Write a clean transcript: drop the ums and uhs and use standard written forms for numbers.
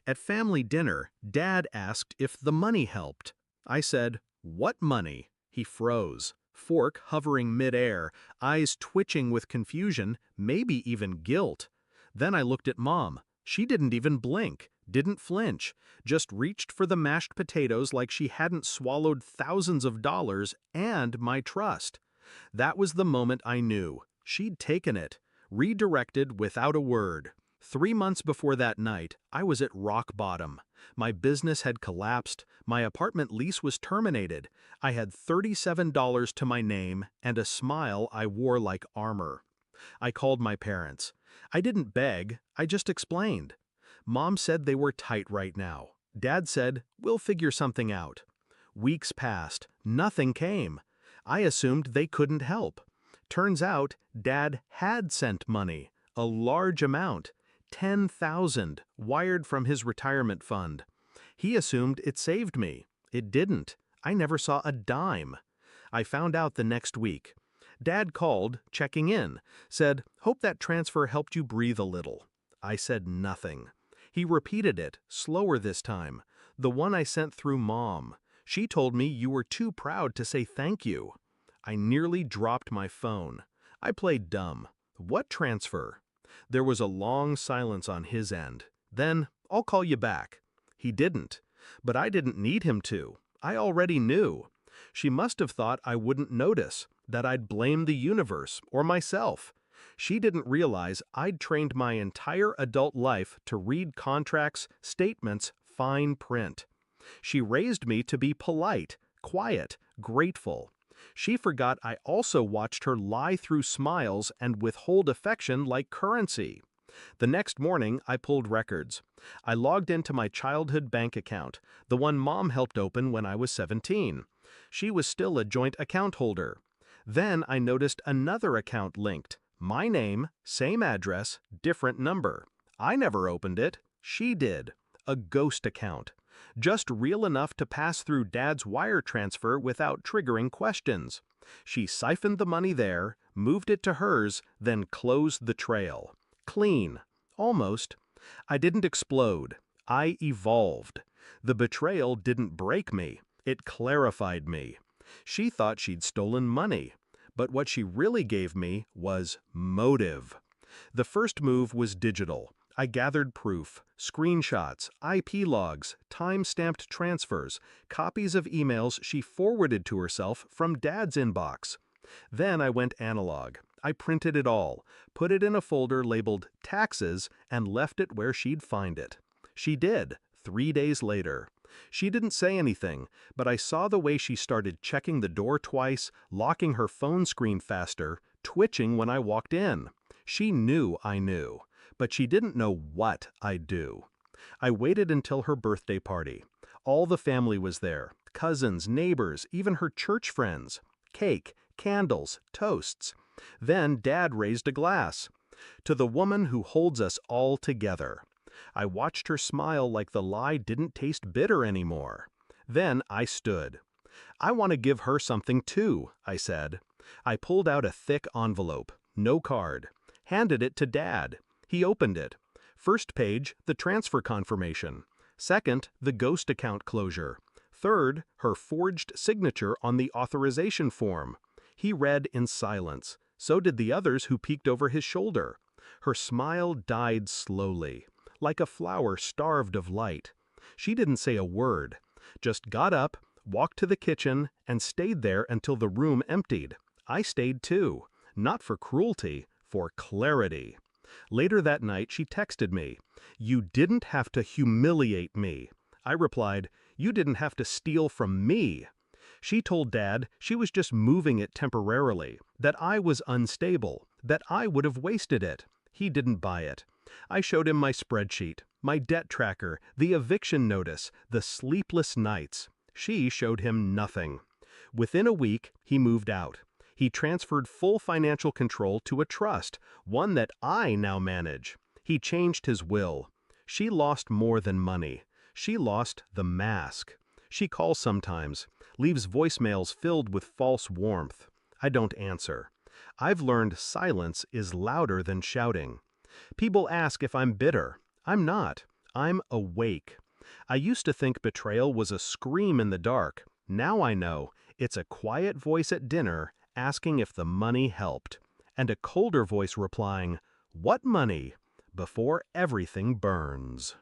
At family dinner, Dad asked if the money helped. I said, "What money?" He froze, fork hovering midair, eyes twitching with confusion, maybe even guilt. Then I looked at Mom. She didn't even blink, didn't flinch, just reached for the mashed potatoes like she hadn't swallowed thousands of dollars and my trust. That was the moment I knew. She'd taken it, redirected without a word. 3 months before that night, I was at rock bottom. My business had collapsed, my apartment lease was terminated, I had $37 to my name, and a smile I wore like armor. I called my parents. I didn't beg, I just explained. Mom said they were tight right now. Dad said, "We'll figure something out." Weeks passed, nothing came. I assumed they couldn't help. Turns out, Dad had sent money, a large amount, 10,000, wired from his retirement fund. He assumed it saved me. It didn't. I never saw a dime. I found out the next week. Dad called, checking in, said, "Hope that transfer helped you breathe a little." I said nothing. He repeated it, slower this time, the one I sent through Mom. She told me you were too proud to say thank you. I nearly dropped my phone. I played dumb. What transfer? There was a long silence on his end. Then, "I'll call you back." He didn't. But I didn't need him to. I already knew. She must have thought I wouldn't notice, that I'd blame the universe or myself. She didn't realize I'd trained my entire adult life to read contracts, statements, fine print. She raised me to be polite, quiet, grateful. She forgot I also watched her lie through smiles and withhold affection like currency. The next morning, I pulled records. I logged into my childhood bank account, the one Mom helped open when I was 17. She was still a joint account holder. Then I noticed another account linked. My name, same address, different number. I never opened it. She did. A ghost account. Just real enough to pass through Dad's wire transfer without triggering questions. She siphoned the money there, moved it to hers, then closed the trail. Clean. Almost. I didn't explode. I evolved. The betrayal didn't break me. It clarified me. She thought she'd stolen money. But what she really gave me was motive. The first move was digital. I gathered proof, screenshots, IP logs, time-stamped transfers, copies of emails she forwarded to herself from Dad's inbox. Then I went analog. I printed it all, put it in a folder labeled taxes, and left it where she'd find it. She did, 3 days later. She didn't say anything, but I saw the way she started checking the door twice, locking her phone screen faster, twitching when I walked in. She knew I knew, but she didn't know what I'd do. I waited until her birthday party. All the family was there, cousins, neighbors, even her church friends. Cake, candles, toasts. Then Dad raised a glass. To the woman who holds us all together. I watched her smile like the lie didn't taste bitter anymore. Then I stood. "I want to give her something too," I said. I pulled out a thick envelope, no card, handed it to Dad. He opened it. First page, the transfer confirmation. Second, the ghost account closure. Third, her forged signature on the authorization form. He read in silence. So did the others who peeked over his shoulder. Her smile died slowly, like a flower starved of light. She didn't say a word, just got up, walked to the kitchen, and stayed there until the room emptied. I stayed too, not for cruelty, for clarity. Later that night, she texted me, "You didn't have to humiliate me." I replied, "You didn't have to steal from me." She told Dad she was just moving it temporarily, that I was unstable, that I would have wasted it. He didn't buy it. I showed him my spreadsheet, my debt tracker, the eviction notice, the sleepless nights. She showed him nothing. Within a week, he moved out. He transferred full financial control to a trust, one that I now manage. He changed his will. She lost more than money. She lost the mask. She calls sometimes, leaves voicemails filled with false warmth. I don't answer. I've learned silence is louder than shouting. People ask if I'm bitter. I'm not. I'm awake. I used to think betrayal was a scream in the dark. Now I know it's a quiet voice at dinner asking if the money helped, and a colder voice replying, "What money?" before everything burns.